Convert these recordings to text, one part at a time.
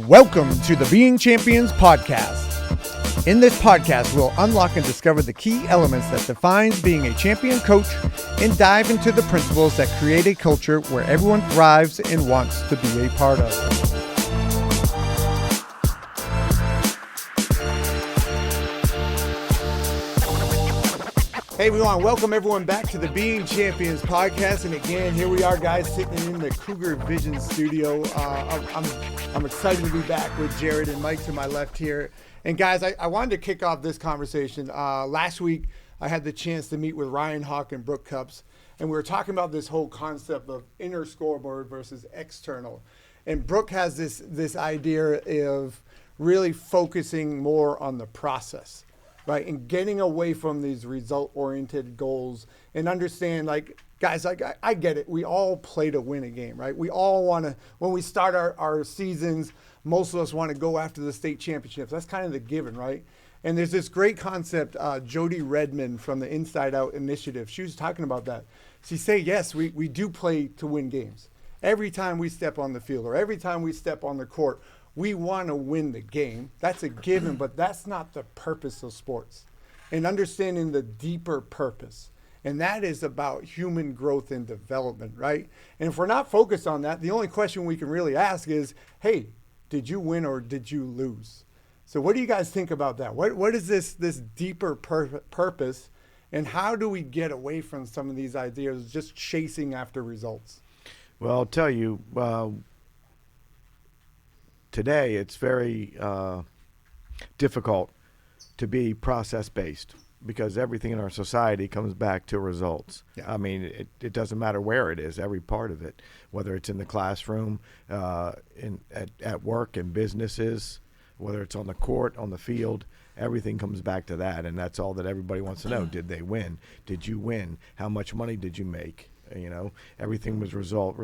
Welcome to the Being Champions podcast. In this podcast, we'll unlock and discover the key elements that defines being a champion coach and dive into the principles that create a culture where everyone thrives and wants to be a part of. Hey everyone, welcome everyone back to the Being Champions podcast. And again, here we are, guys, sitting in the Cougar Vision studio. I'm excited to be back with Jared and Mike to my left here. And guys, I wanted to kick off this conversation. Last week, I had the chance to meet with Ryan Hawk and Brooke Cups, and we were talking about this whole concept of inner scoreboard versus external. And Brooke has this idea of really focusing more on the process, right? And getting away from these result-oriented goals and understand, like, guys, like I get it. We all play to win a game, right? We all want to, when we start our seasons, most of us want to go after the state championships. That's kind of the given, right? And there's this great concept, Jody Redmond from the Inside Out Initiative. She was talking about that. She said, yes, we do play to win games. Every time we step on the field or every time we step on the court, we want to win the game. That's a given, but that's not the purpose of sports. And understanding the deeper purpose. And that is about human growth and development, right? And if we're not focused on that, the only question we can really ask is, hey, did you win or did you lose? So what do you guys think about that? What is this deeper purpose, and how do we get away from some of these ideas of just chasing after results? Well, I'll tell you, today it's very difficult to be process-based because everything in our society comes back to results. Yeah. I mean, it doesn't matter where it is, every part of it, whether it's in the classroom, at work, in businesses, whether it's on the court, on the field, everything comes back to that, and that's all that everybody wants to know. Did they win? Did you win? How much money did you make? You know, everything was result.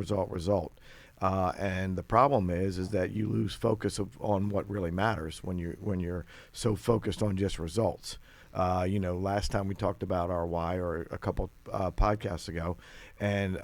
And the problem is that you lose focus on what really matters when you're so focused on just results. Last time we talked about our why, or a couple podcasts ago, and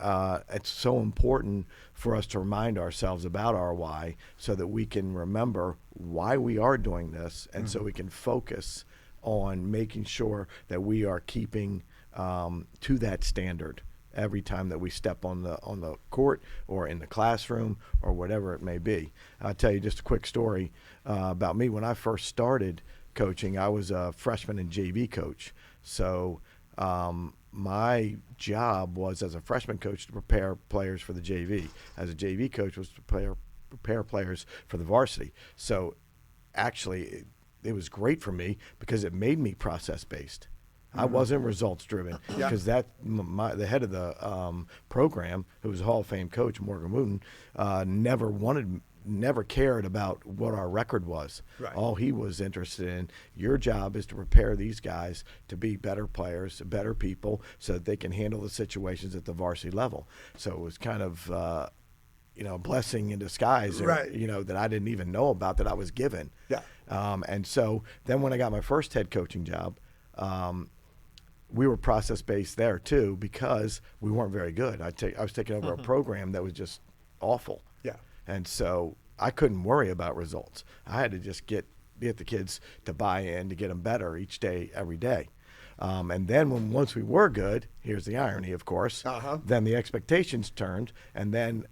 it's so important for us to remind ourselves about our why so that we can remember why we are doing this, and so we can focus on making sure that we are keeping to that standard every time that we step on the court or in the classroom or whatever it may be. I'll tell you just a quick story about me. When I first started coaching, I was a freshman and JV coach. So my job was, as a freshman coach, to prepare players for the JV. As a JV coach, was to prepare players for the varsity. So actually, it was great for me because it made me process-based. I wasn't results driven because the head of the program, who was a Hall of Fame coach, Morgan Wooten, never cared about what our record was. Right. All he was interested in, your job is to prepare these guys to be better players, better people, so that they can handle the situations at the varsity level. So it was kind of a blessing in disguise, right, that I didn't even know about, that I was given. Yeah. And so then when I got my first head coaching job, we were process-based there too because we weren't very good. I was taking over a program that was just awful. Yeah. And so I couldn't worry about results. I had to just get the kids to buy in, to get them better each day, every day. And then once we were good, here's the irony, of course, then the expectations turned, and then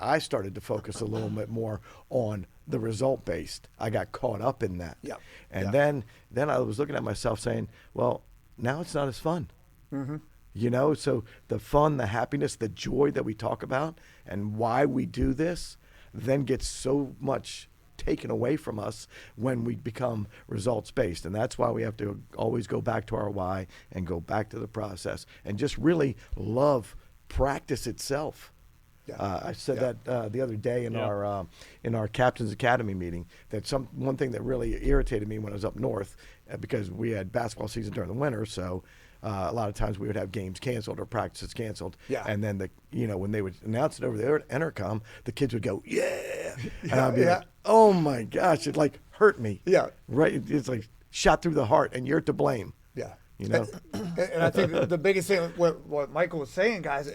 I started to focus a little bit more on the result-based. I got caught up in that. Yeah. And then I was looking at myself saying, well, now it's not as fun. So the fun, the happiness, the joy that we talk about and why we do this then gets so much taken away from us when we become results-based. And that's why we have to always go back to our why and go back to the process and just really love practice itself. Yeah. I said that the other day in our Captain's Academy meeting, that one thing that really irritated me when I was up north, because we had basketball season during the winter, so a lot of times we would have games canceled or practices canceled. Yeah. And then when they would announce it over the intercom, the kids would go, yeah. And I'd be like, oh my gosh, it like hurt me. Yeah. Right. It's like shot through the heart, and you're to blame. Yeah. And I think the biggest thing, what Michael was saying, guys,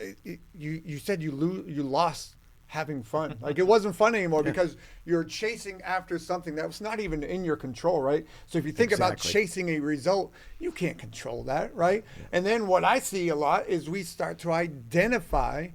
you said you lost having fun. Like it wasn't fun anymore because you're chasing after something that was not even in your control, right? So if you think about chasing a result, you can't control that, right? Yeah. And then what I see a lot is we start to identify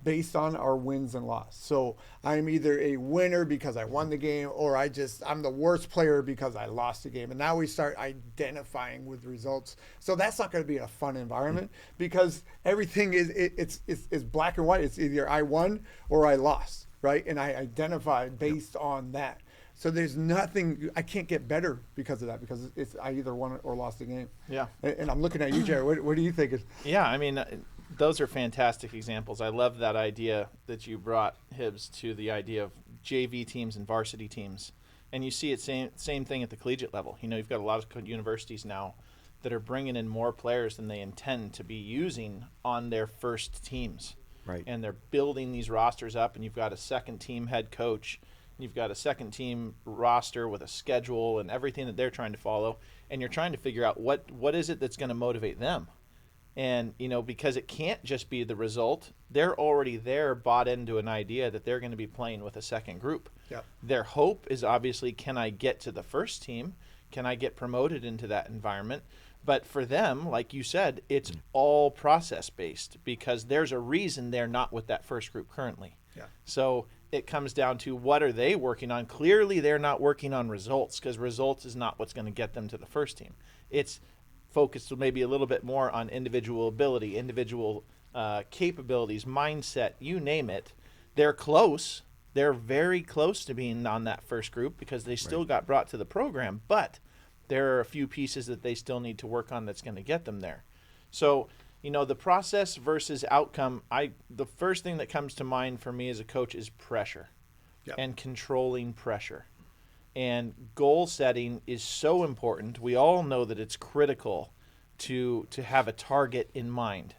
based on our wins and loss. So I'm either a winner because I won the game, or I'm the worst player because I lost the game. And now we start identifying with results. So that's not going to be a fun environment because everything is black and white. It's either I won or I lost, right? And I identify based on that. So there's nothing, I can't get better because of that, because I either won or lost the game. Yeah. And I'm looking at you, Jared. What do you think? Yeah, I mean, those are fantastic examples. I love that idea that you brought, Hibbs, to the idea of JV teams and varsity teams. And you see it same thing at the collegiate level. You know, you've got a lot of universities now that are bringing in more players than they intend to be using on their first teams. Right. And they're building these rosters up, and you've got a second team head coach. You've got a second team roster with a schedule and everything that they're trying to follow. And you're trying to figure out what is it that's going to motivate them. And, you know, because it can't just be the result, they're already there bought into an idea that they're going to be playing with a second group. Yep. Their hope is obviously, can I get to the first team? Can I get promoted into that environment? But for them, like you said, it's all process-based because there's a reason they're not with that first group currently. Yeah. So it comes down to what are they working on? Clearly, they're not working on results because results is not what's going to get them to the first team. It's focused maybe a little bit more on individual ability, individual capabilities, mindset, you name it. They're close. They're very close to being on that first group because they still got brought to the program, but there are a few pieces that they still need to work on that's going to get them there. So, you know, the process versus outcome, the first thing that comes to mind for me as a coach is pressure and controlling pressure. And goal setting is so important. We all know that it's critical to have a target in mind.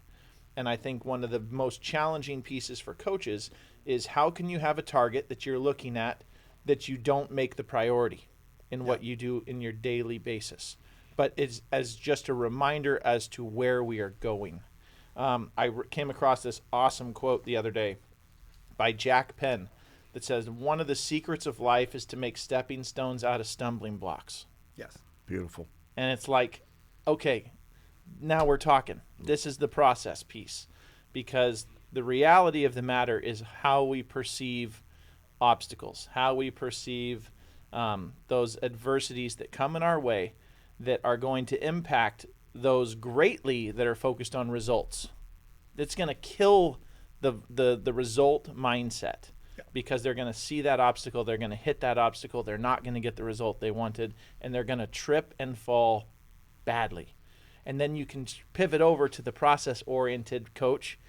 And I think one of the most challenging pieces for coaches is how can you have a target that you're looking at that you don't make the priority in what you do in your daily basis, but it's as just a reminder as to where we are going. I came across this awesome quote the other day by Jack Penn that says, one of the secrets of life is to make stepping stones out of stumbling blocks. Yes. Beautiful. And it's like, okay, now we're talking. This is the process piece, because the reality of the matter is how we perceive obstacles, how we perceive those adversities that come in our way that are going to impact those greatly that are focused on results. It's going to kill the result mindset. Because they're going to see that obstacle, they're going to hit that obstacle, they're not going to get the result they wanted, and they're going to trip and fall badly. And then you can pivot over to the process-oriented coach,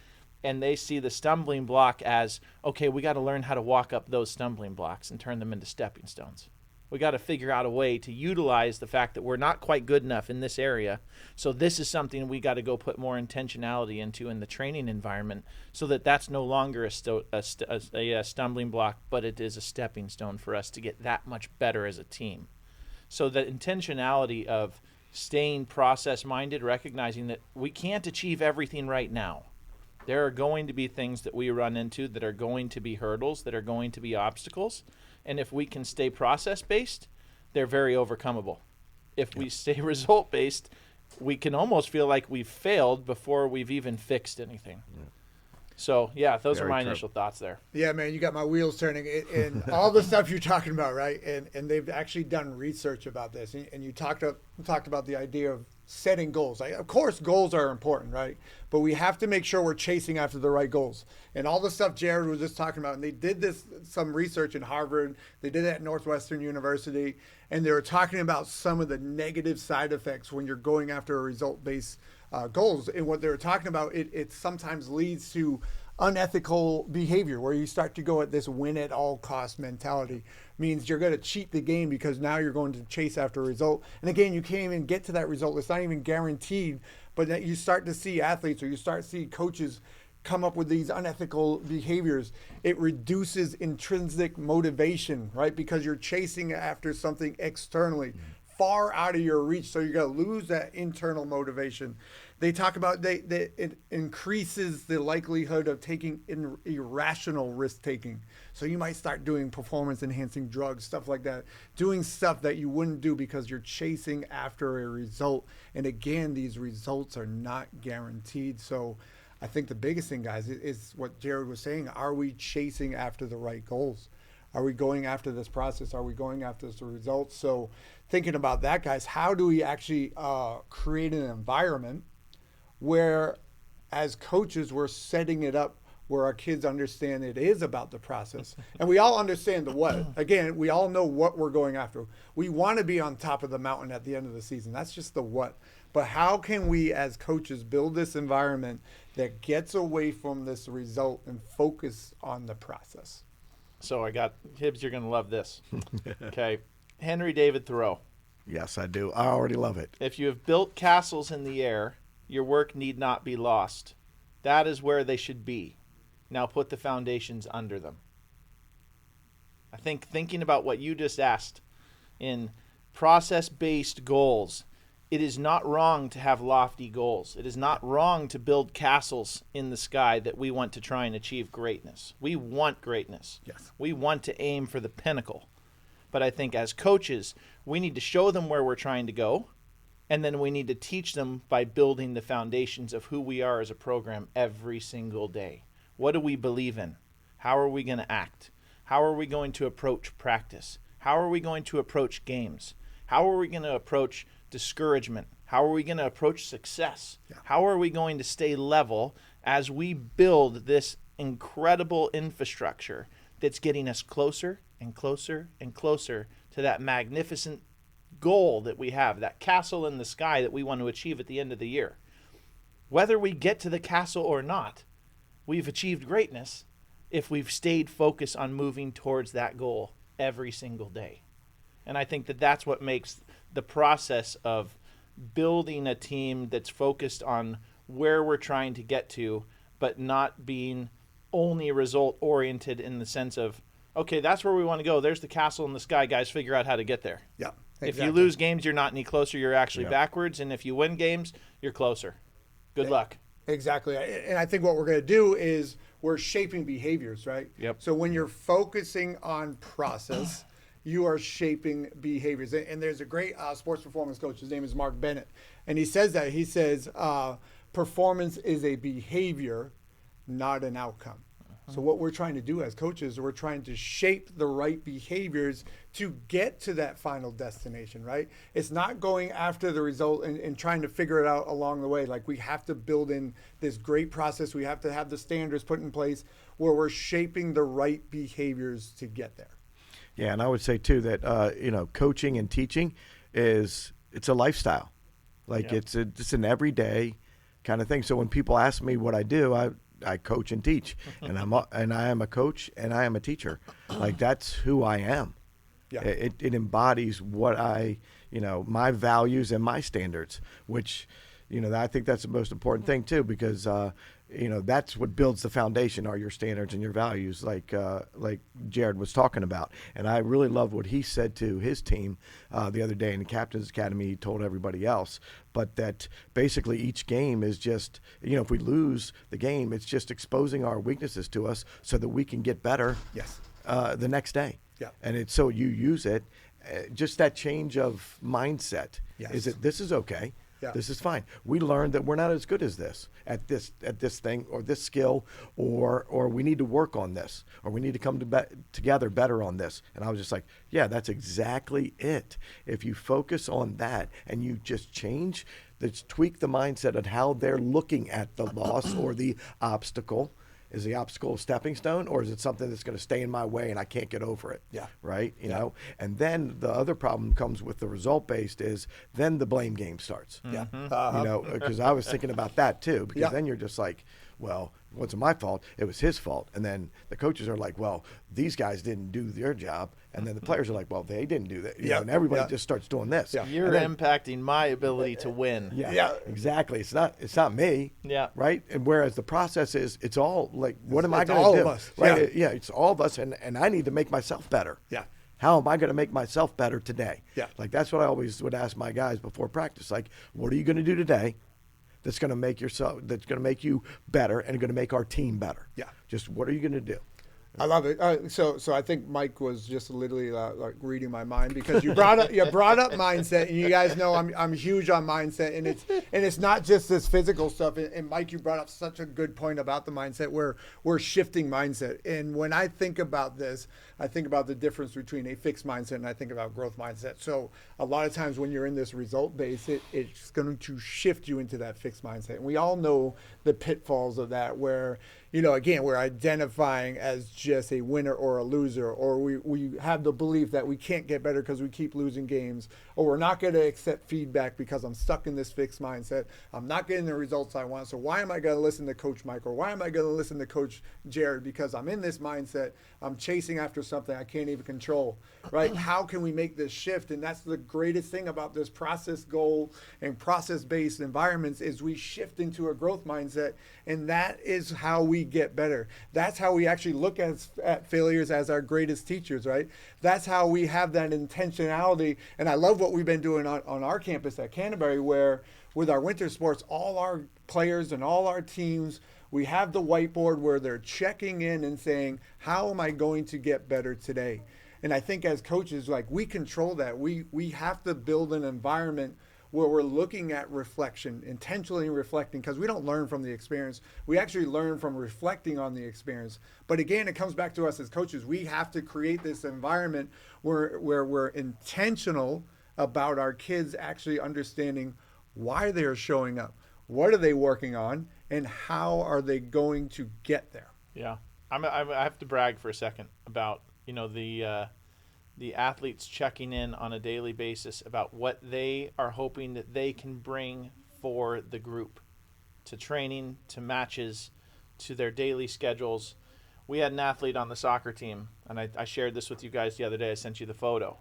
and they see the stumbling block as, okay, we got to learn how to walk up those stumbling blocks and turn them into stepping stones. We got to figure out a way to utilize the fact that we're not quite good enough in this area. So this is something we got to go put more intentionality into in the training environment so that that's no longer a stumbling block, but it is a stepping stone for us to get that much better as a team. So the intentionality of staying process-minded, recognizing that we can't achieve everything right now. There are going to be things that we run into that are going to be hurdles, that are going to be obstacles. And if we can stay process-based, they're very overcomable. If we stay result-based, we can almost feel like we've failed before we've even fixed anything. Yeah. So, yeah, those are my initial thoughts there. Yeah, man, you got my wheels turning. And all the stuff you're talking about, right? And they've actually done research about this. And you talked about the idea of setting goals. Like, of course, goals are important, right? But we have to make sure we're chasing after the right goals. And all the stuff Jared was just talking about, and they did some research in Harvard. They did it at Northwestern University. And they were talking about some of the negative side effects when you're going after a result-based goals. And what they were talking about, it sometimes leads to unethical behavior where you start to go at this win at all cost mentality. Means you're going to cheat the game because now you're going to chase after a result. And again, you can't even get to that result. It's not even guaranteed, but that you start to see athletes or you start to see coaches come up with these unethical behaviors. It reduces intrinsic motivation, right? Because you're chasing after something externally far out of your reach. So you're going to lose that internal motivation. They talk about it increases the likelihood of taking irrational risk taking. So you might start doing performance enhancing drugs, stuff like that, doing stuff that you wouldn't do because you're chasing after a result. And again, these results are not guaranteed. So I think the biggest thing, guys, is what Jared was saying. Are we chasing after the right goals? Are we going after this process? Are we going after the results? So thinking about that, guys, how do we actually create an environment where as coaches we're setting it up where our kids understand it is about the process, and we all understand the what. Again, we all know what we're going after. We want to be on top of the mountain at the end of the season. That's just the what. But how can we as coaches build this environment that gets away from this result and focus on the process? So I got, Hibbs, you're going to love this. Okay. Henry David Thoreau. Yes, I do. I already love it. If you have built castles in the air, your work need not be lost. That is where they should be. Now put the foundations under them. I think thinking about what you just asked in process-based goals, it is not wrong to have lofty goals. It is not wrong to build castles in the sky that we want to try and achieve greatness. We want greatness. Yes. We want to aim for the pinnacle. But I think as coaches, we need to show them where we're trying to go, and then we need to teach them by building the foundations of who we are as a program every single day. What do we believe in? How are we going to act? How are we going to approach practice? How are we going to approach games? How are we going to approach discouragement? How are we going to approach success? Yeah. How are we going to stay level as we build this incredible infrastructure that's getting us closer and closer and closer to that magnificent goal that we have, that castle in the sky that we want to achieve at the end of the year? Whether we get to the castle or not, we've achieved greatness if we've stayed focused on moving towards that goal every single day. And I think that that's what makes the process of building a team that's focused on where we're trying to get to, but not being only result oriented in the sense of, okay, that's where we want to go. There's the castle in the sky, guys. Figure out how to get there. Yeah. If Exactly. you lose games, you're not any closer. You're actually Yeah. backwards. And if you win games, you're closer. Good luck. Exactly. And I think what we're going to do is we're shaping behaviors, right? Yep. So when you're focusing on process, you are shaping behaviors. And there's a great sports performance coach. His name is Mark Bennett. And he says that. He says, performance is a behavior, not an outcome. So what we're trying to do as coaches, we're trying to shape the right behaviors to get to that final destination, right? It's not going after the result and trying to figure it out along the way. Like, we have to build in this great process. We have to have the standards put in place where we're shaping the right behaviors to get there. Yeah, and I would say too that coaching and teaching it's a lifestyle. Like Yeah. it's an everyday kind of thing. So when people ask me what I do, I coach and teach, and I am a coach and I am a teacher. Like, that's who I am. Yeah. It embodies what my values and my standards, which, I think that's the most important thing too, because that's what builds the foundation, are your standards and your values, like Jared was talking about. And I really love what he said to his team the other day in the Captain's Academy. He told everybody else, but that basically each game is just, if we lose the game, it's just exposing our weaknesses to us so that we can get better Yes. the next day. Yeah. And it's so you use it, just that change of mindset. Yes. Is that this is okay. Yeah. This is fine. We learned that we're not as good as this at this thing or this skill, or we need to work on this, or we need to come together better on this. And I was just like, yeah, that's exactly it. If you focus on that and you just tweak the mindset of how they're looking at the loss or the obstacle. Is the obstacle a stepping stone, or is it something that's going to stay in my way and I can't get over it? Yeah. Right? You know? And then the other problem comes with the result-based is then the blame game starts. Yeah. Because I was thinking about that too, because Yeah. then you're just like, well, it wasn't my fault. It was his fault. And then the coaches are like, well, these guys didn't do their job. And then the players are like, well, they didn't do that. Yeah. And everybody Yeah. just starts doing this. Yeah. You're And then- impacting my ability to win. Yeah, exactly. It's not me. Yeah. Right. And whereas the process is, it's all like, what am I It's going all to of do? us. Right. Yeah. It's all of us, and I need to make myself better. Yeah. how am I going to make myself better today? Yeah. Like that's what I always would ask my guys before practice. Like, what are you going to do today that's going to make you better and going to make our team better? Yeah. Just what are you going to do? I love it. So I think Mike was just literally like reading my mind, because you brought up mindset, and you guys know I'm huge on mindset, and it's not just this physical stuff. And Mike, you brought up such a good point about the mindset, where we're shifting mindset. And when I think about this, I think about the difference between a fixed mindset and I think about growth mindset. So a lot of times when you're in this result base, it's going to shift you into that fixed mindset. And we all know the pitfalls of that, where again, we're identifying as just a winner or a loser, or we have the belief that we can't get better because we keep losing games, or we're not going to accept feedback because I'm stuck in this fixed mindset. I'm not getting the results I want. So why am I going to listen to Coach Mike, or why am I going to listen to Coach Jared? Because I'm in this mindset. I'm chasing after something I can't even control, right? How can we make this shift? And that's the greatest thing about this process goal and process-based environments, is we shift into a growth mindset, and that is how we get better. That's how we actually look at failures as our greatest teachers, right? That's how we have that intentionality. And I love what we've been doing on our campus at Canterbury, where with our winter sports, all our players and all our teams, we have the whiteboard where they're checking in and saying, how am I going to get better today? And I think as coaches, like, we control that. We have to build an environment where we're looking at reflection, intentionally reflecting, because we don't learn from the experience. We actually learn from reflecting on the experience. But again, it comes back to us as coaches. We have to create this environment where we're intentional about our kids actually understanding why they're showing up, what are they working on, and how are they going to get there. Yeah. I have to brag for a second about, the athletes checking in on a daily basis about what they are hoping that they can bring for the group, to training, to matches, to their daily schedules. We had an athlete on the soccer team, and I shared this with you guys the other day. I sent you the photo,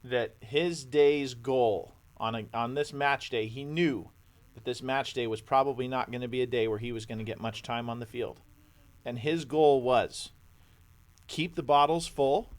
that his day's goal on this match day, he knew that this match day was probably not going to be a day where he was going to get much time on the field. And his goal was keep the bottles full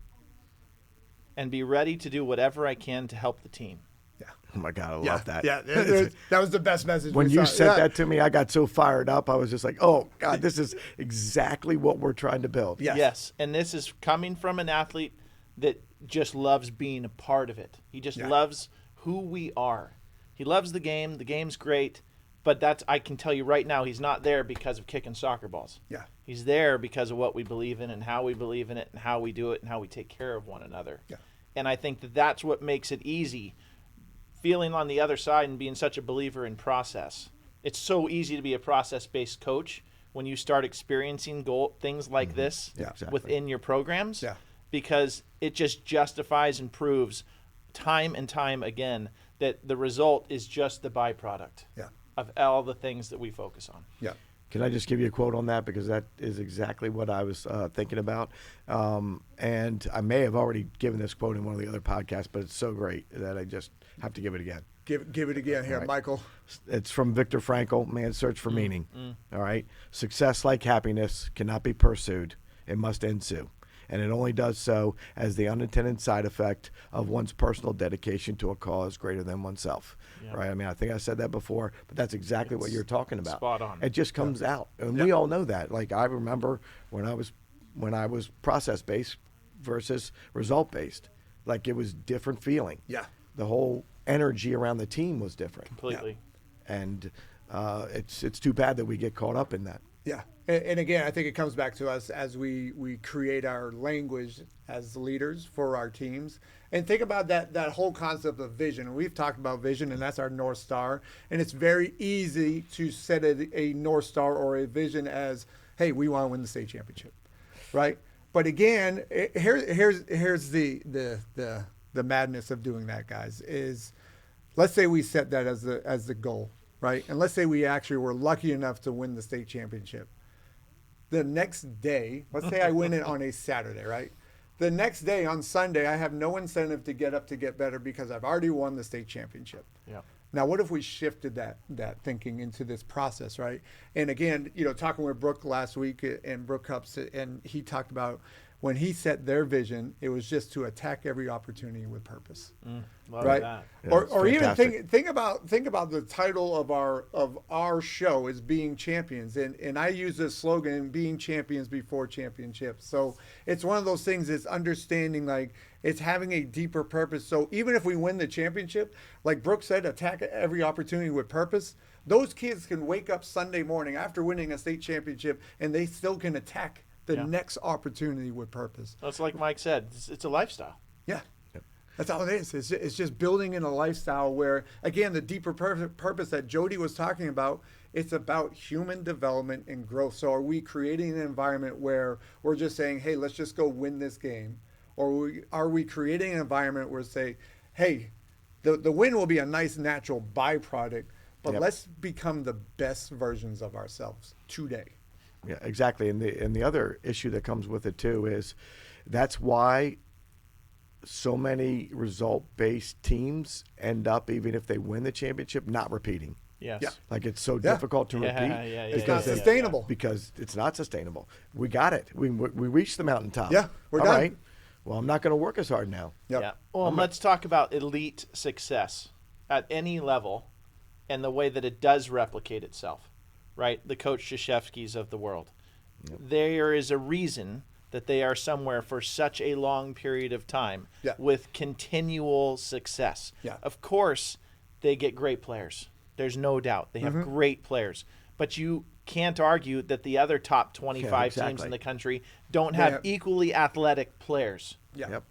and be ready to do whatever I can to help the team. Yeah. Oh my God, I love that. Yeah, that was the best message. When you said that to me, I got so fired up. I was just like, oh God, this is exactly what we're trying to build. Yes. And this is coming from an athlete that just loves being a part of it. He just loves who we are. He loves the game. The game's great. But I can tell you right now, he's not there because of kicking soccer balls. Yeah. He's there because of what we believe in and how we believe in it and how we do it and how we take care of one another. Yeah. And I think that's what makes it easy, feeling on the other side and being such a believer in process. It's so easy to be a process-based coach when you start experiencing things like this within your programs, because it just justifies and proves time and time again that the result is just the byproduct of all the things that we focus on. Yeah. Can I just give you a quote on that? Because that is exactly what I was thinking about. And I may have already given this quote in one of the other podcasts, but it's so great that I just have to give it again. Give it again here, right. Michael. It's from Viktor Frankl, Man's Search for Meaning. All right. Success, like happiness, cannot be pursued. It must ensue. And it only does so as the unintended side effect of one's personal dedication to a cause greater than oneself. Yeah. Right? I mean, I think I said that before, but that's exactly what you're talking about. Spot on. It just comes out. And we all know that. Like, I remember when I was process-based versus result-based. Like, it was different feeling. Yeah. The whole energy around the team was different. Completely. Yeah. And it's too bad that we get caught up in that. Yeah. And again, I think it comes back to us as we create our language as leaders for our teams. And think about that whole concept of vision. We've talked about vision, and that's our North Star. And it's very easy to set a North Star or a vision as, hey, we want to win the state championship, right? But again, here's the madness of doing that, guys, is let's say we set that as the goal, right? And let's say we actually were lucky enough to win the state championship. The next day, let's say I win it on a Saturday, right? The next day on Sunday, I have no incentive to get up to get better because I've already won the state championship. Yeah. Now, what if we shifted that thinking into this process, right? And again, talking with Brooke last week, and Brooke Cups, and he talked about when he set their vision, it was just to attack every opportunity with purpose. Love Right? that. Yeah, or it's even fantastic. think about the title of our show is Being Champions, and I use this slogan, being champions before championships. So it's one of those things, it's understanding, like, it's having a deeper purpose. So even if we win the championship, like Brooke said, attack every opportunity with purpose. Those kids can wake up Sunday morning after winning a state championship and they still can attack the next opportunity with purpose. That's like Mike said. It's a lifestyle. Yeah. That's all it is. It's just building in a lifestyle where, again, the deeper purpose that Jody was talking about, it's about human development and growth. So are we creating an environment where we're just saying, hey, let's just go win this game? Or are we creating an environment where say, hey, the win will be a nice natural byproduct, but let's become the best versions of ourselves today. Yeah, exactly. And the other issue that comes with it too is that's why so many result-based teams end up, even if they win the championship, not repeating. Yes. Yeah. Like it's so difficult to repeat. It's not sustainable. Because it's not sustainable. We got it. We reached the mountaintop. Yeah, we're All done. right. Well, I'm not going to work as hard now. Yep. Yeah. Well, let's talk about elite success at any level and the way that it does replicate itself, right? The Coach Krzyzewskis of the world. There is a reason that they are somewhere for such a long period of time with continual success. Yeah. Of course, they get great players. There's no doubt. They have great players. But you can't argue that the other top 25 teams in the country don't have equally athletic players. Yeah. Yep.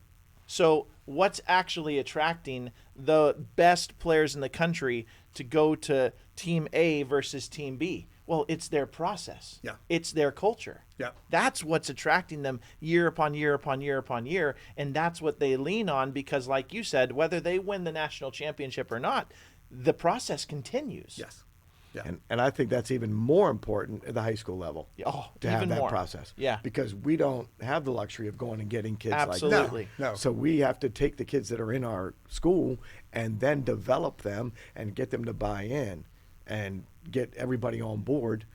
So what's actually attracting the best players in the country to go to Team A versus Team B? Well, it's their process. Yeah. It's their culture. Yeah. That's what's attracting them year upon year upon year upon year. And that's what they lean on because, like you said, whether they win the national championship or not, the process continues. Yes. Yeah. And I think that's even more important at the high school level Oh, to have even that more. process. Yeah. Because we don't have the luxury of going and getting kids Absolutely. like that. No. So we have to take the kids that are in our school and then develop them and get them to buy in and get everybody on board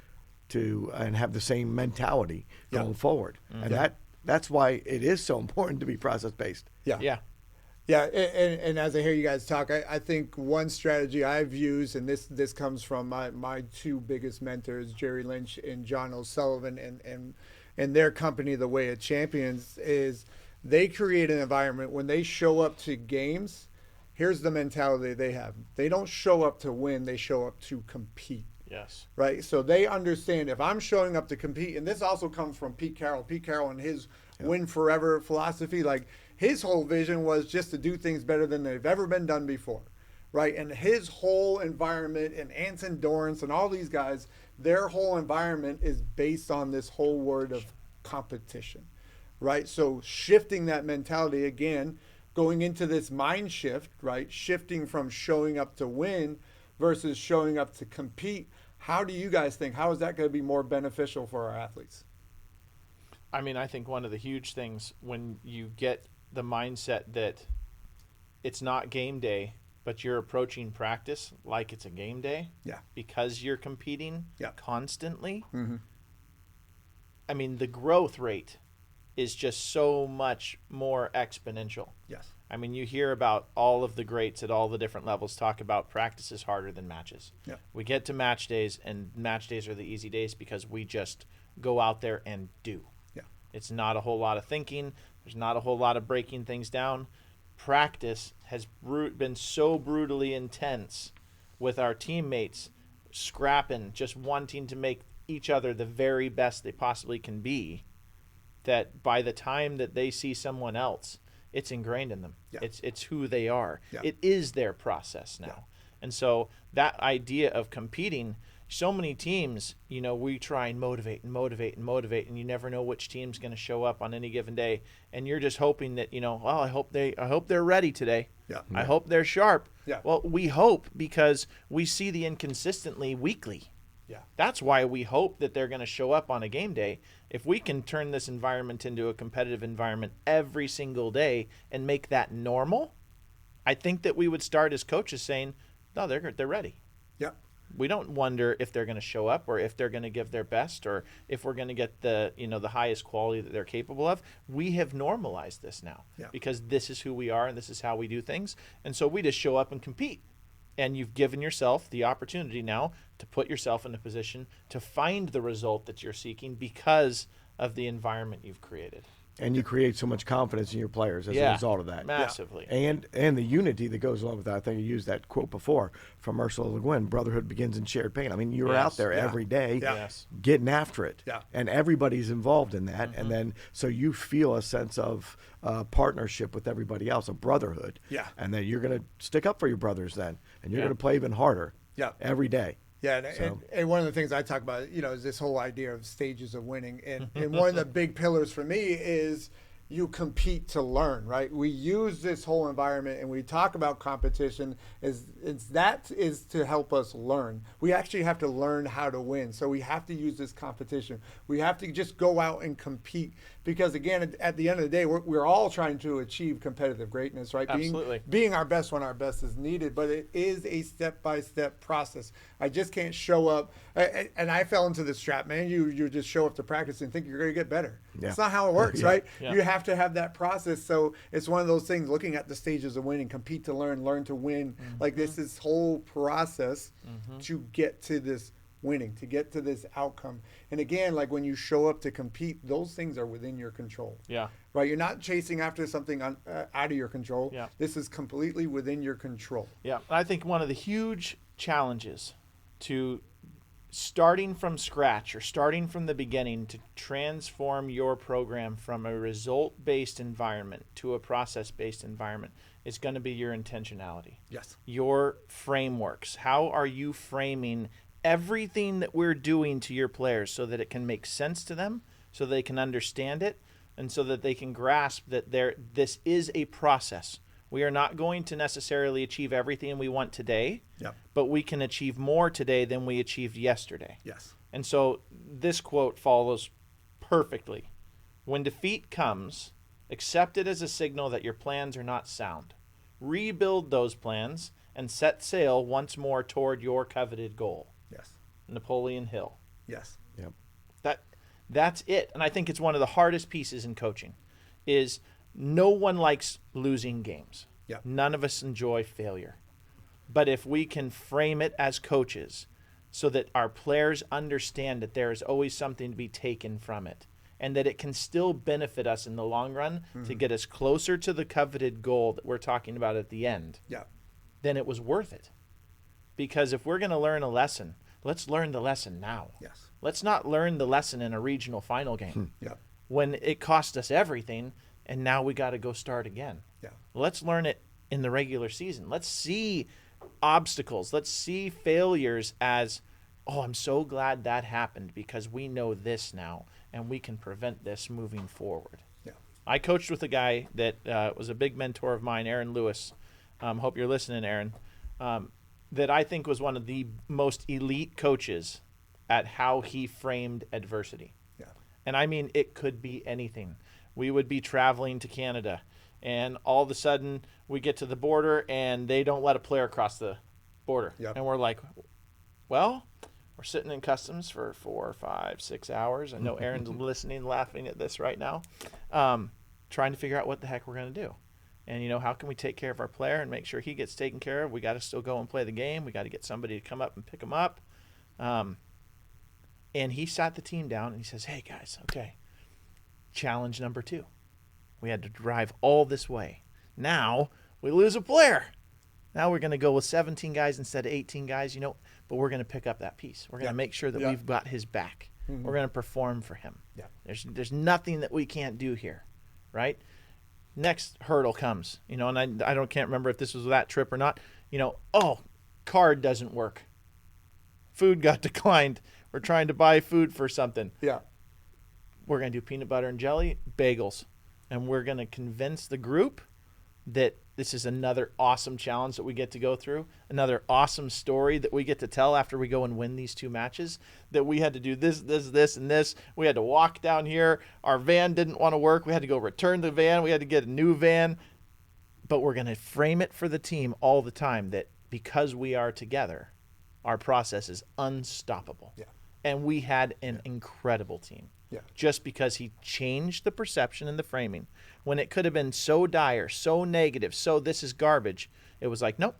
and have the same mentality going forward. And that's why it is so important to be process based. Yeah. Yeah. Yeah, and as I hear you guys talk, I think one strategy I've used, and this comes from my two biggest mentors, Jerry Lynch and John O'Sullivan, and their company, The Way of Champions, is they create an environment when they show up to games. Here's the mentality they have: they don't show up to win; they show up to compete. Yes. Right. So they understand if I'm showing up to compete, and this also comes from Pete Carroll. Pete Carroll and his win forever philosophy, like his whole vision was just to do things better than they've ever been done before. Right. And his whole environment and Anson Dorrance and all these guys, their whole environment is based on this whole word of competition. Right. So shifting that mentality again, going into this mind shift, right? Shifting from showing up to win versus showing up to compete. How do you guys think? How is that going to be more beneficial for our athletes? I mean, I think one of the huge things when you get the mindset that it's not game day, but you're approaching practice like it's a game day because you're competing constantly. I mean, the growth rate is just so much more exponential. Yes. I mean, you hear about all of the greats at all the different levels talk about practice is harder than matches. Yeah. We get to match days, and match days are the easy days because we just go out there and do. Yeah. It's not a whole lot of thinking. There's not a whole lot of breaking things down. Practice has been so brutally intense with our teammates scrapping, just wanting to make each other the very best they possibly can be, that by the time that they see someone else, it's ingrained in them. Yeah. It's who they are. Yeah. It is their process now. Yeah. And so that idea of competing, so many teams, you know, we try and motivate, and you never know which team's going to show up on any given day. And you're just hoping that, you know, well, I hope they're ready today. Yeah. I hope they're sharp. Yeah. Well, we hope because we see the inconsistently weekly. Yeah. That's why we hope that they're going to show up on a game day. If we can turn this environment into a competitive environment every single day and make that normal, I think that we would start as coaches saying, no, they're ready. Yeah. We don't wonder if they're going to show up or if they're going to give their best or if we're going to get the highest quality that they're capable of. We have normalized this now because this is who we are and this is how we do things. And so we just show up and compete. And you've given yourself the opportunity now to put yourself in a position to find the result that you're seeking because of the environment you've created. And you create so much confidence in your players as a result of that. Massively. And the unity that goes along with that. I think you used that quote before from Ursula Le Guin, brotherhood begins in shared pain. I mean, you're out there every day getting after it. Yeah. And everybody's involved in that. And then so you feel a sense of partnership with everybody else, a brotherhood. Yeah. And then you're going to stick up for your brothers then. And you're going to play even harder every day. Yeah, and one of the things I talk about, is this whole idea of stages of winning. And one of the big pillars for me is you compete to learn, right? We use this whole environment and we talk about competition is to help us learn. We actually have to learn how to win. So we have to use this competition. We have to just go out and compete because, again, at the end of the day, we're all trying to achieve competitive greatness, right? Absolutely. Being our best when our best is needed, but it is a step-by-step process. I just can't show up. And I fell into this trap, man. You just show up to practice and think you're going to get better. Yeah. It's not how it works, right? Yeah. You have to have that process. So it's one of those things, looking at the stages of winning, compete to learn to win. Like this whole process to get to this winning, to get to this outcome. And again, like when you show up to compete, those things are within your control. Yeah. Right? You're not chasing after something out of your control. Yeah. This is completely within your control. Yeah. I think one of the huge challenges to starting from scratch or starting from the beginning to transform your program from a result-based environment to a process-based environment is going to be your intentionality. Yes. Your frameworks. How are you framing everything that we're doing to your players so that it can make sense to them, so they can understand it, and so that they can grasp that this is a process. We are not going to necessarily achieve everything we want today, but we can achieve more today than we achieved yesterday. Yes. And so this quote follows perfectly. When defeat comes, accept it as a signal that your plans are not sound. Rebuild those plans and set sail once more toward your coveted goal. Yes. Napoleon Hill. Yes. Yep. That's it. And I think it's one of the hardest pieces in coaching is no one likes losing games. Yeah. None of us enjoy failure. But if we can frame it as coaches so that our players understand that there is always something to be taken from it and that it can still benefit us in the long run to get us closer to the coveted goal that we're talking about at the end, then it was worth it. Because if we're going to learn a lesson, let's learn the lesson now. Yes. Let's not learn the lesson in a regional final game when it cost us everything and now we got to go start again. Yeah. Let's learn it in the regular season. Let's see obstacles. Let's see failures as, oh, I'm so glad that happened because we know this now and we can prevent this moving forward. Yeah. I coached with a guy that was a big mentor of mine, Aaron Lewis. Hope you're listening, Aaron. That I think was one of the most elite coaches at how he framed adversity. Yeah. And I mean, it could be anything. We would be traveling to Canada, and all of a sudden we get to the border, and they don't let a player cross the border. Yep. And we're like, well, we're sitting in customs for 4, 5, 6 hours. I know Aaron's listening, laughing at this right now, trying to figure out what the heck we're going to do. And, how can we take care of our player and make sure he gets taken care of? We got to still go and play the game. We got to get somebody to come up and pick him up. And he sat the team down and he says, hey, guys, okay, challenge number 2. We had to drive all this way. Now we lose a player. Now we're going to go with 17 guys instead of 18 guys, but we're going to pick up that piece. We're going to make sure that we've got his back. We're going to perform for him. Yeah. There's nothing that we can't do here, right? Next hurdle comes, and I can't remember if this was that trip or not. Card doesn't work. Food got declined. We're trying to buy food for something. Yeah. We're going to do peanut butter and jelly, bagels, and we're going to convince the group that this is another awesome challenge that we get to go through, another awesome story that we get to tell after we go and win these 2 matches, that we had to do this, and this. We had to walk down here. Our van didn't want to work. We had to go return the van. We had to get a new van. But we're going to frame it for the team all the time that because we are together, our process is unstoppable. Yeah. And we had an incredible team. Yeah. Just because he changed the perception and the framing. When it could have been so dire, so negative, so this is garbage, it was like, nope.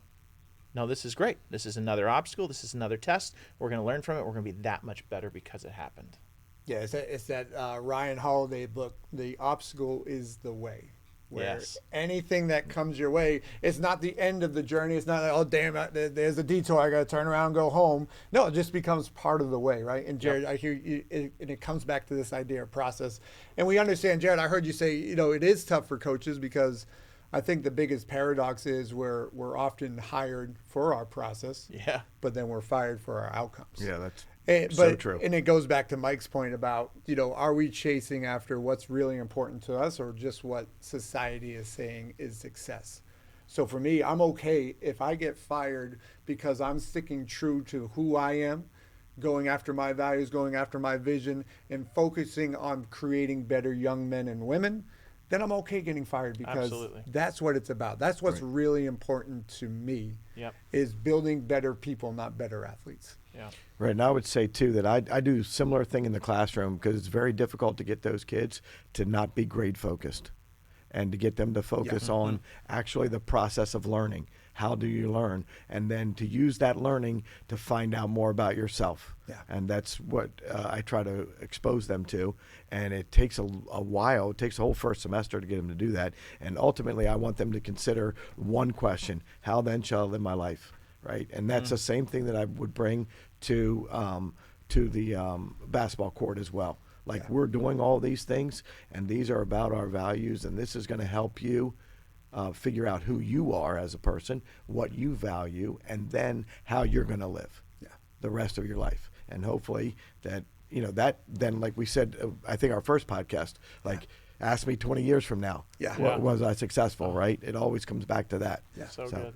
No, this is great. This is another obstacle. This is another test. We're going to learn from it. We're going to be that much better because it happened. Yeah, it's that Ryan Holiday book, The Obstacle is the Way. Where Yes. anything that comes your way, it's not the end of the journey. It's not like, oh, damn, there's a detour. I got to turn around and go home. No, it just becomes part of the way, right? And Jared, I hear you, and it comes back to this idea of process. And we understand, Jared, I heard you say, it is tough for coaches because I think the biggest paradox is we're often hired for our process, Yeah. but then we're fired for our outcomes. Yeah, that's So true. And it goes back to Mike's point about, are we chasing after what's really important to us or just what society is saying is success? So for me, I'm okay if I get fired because I'm sticking true to who I am, going after my values, going after my vision, and focusing on creating better young men and women, then I'm okay getting fired because Absolutely. that's what it's about. That's what's really important to me Yep. is building better people, not better athletes. Yeah. Right, and I would say, too, that I do a similar thing in the classroom because it's very difficult to get those kids to not be grade-focused and to get them to focus on actually the process of learning. How do you learn? And then to use that learning to find out more about yourself. Yeah. And that's what I try to expose them to. And it takes a while. It takes a whole first semester to get them to do that. And ultimately, I want them to consider one question: how then shall I live my life? Right, and that's the same thing that I would bring to the basketball court as well. Like we're doing all these things, and these are about our values, and this is going to help you figure out who you are as a person, what you value, and then how you're going to live the rest of your life. And hopefully that that then, like we said, I think our first podcast, ask me 20 years from now, was I successful? Right, it always comes back to that. So good.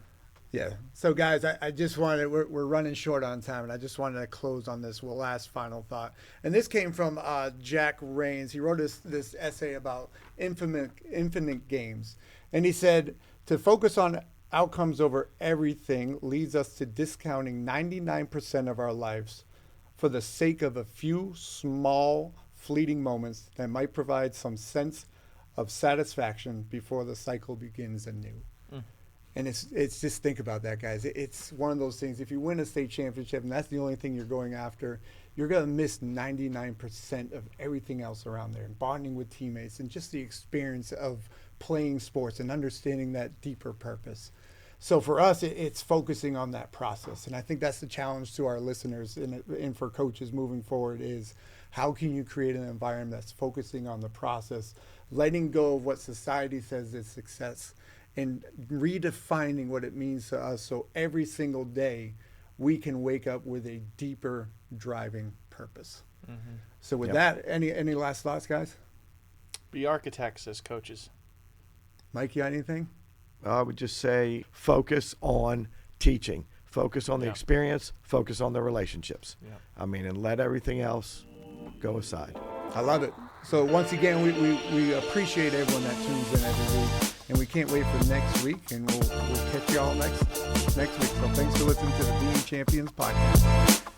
Yeah. So, guys, I just wanted, we're running short on time, and I just wanted to close on this last final thought. And this came from Jack Rains. He wrote this essay about infinite games. And he said, to focus on outcomes over everything leads us to discounting 99% of our lives for the sake of a few small, fleeting moments that might provide some sense of satisfaction before the cycle begins anew. And it's just think about that, guys. It's one of those things. If you win a state championship and that's the only thing you're going after, you're going to miss 99% of everything else around there. And bonding with teammates and just the experience of playing sports and understanding that deeper purpose. So for us, it's focusing on that process. And I think that's the challenge to our listeners and for coaches moving forward is how can you create an environment that's focusing on the process, letting go of what society says is success, and redefining what it means to us so every single day we can wake up with a deeper driving purpose. So with that, any last thoughts, guys? Be architects as coaches. Mike, you got anything? I would just say focus on teaching, focus on the experience, focus on the relationships. I mean, and let everything else go aside. I love it. So once again, we appreciate everyone that tunes in every week. And we can't wait for next week, and we'll catch you all next week. So thanks for listening to the Being Champions podcast.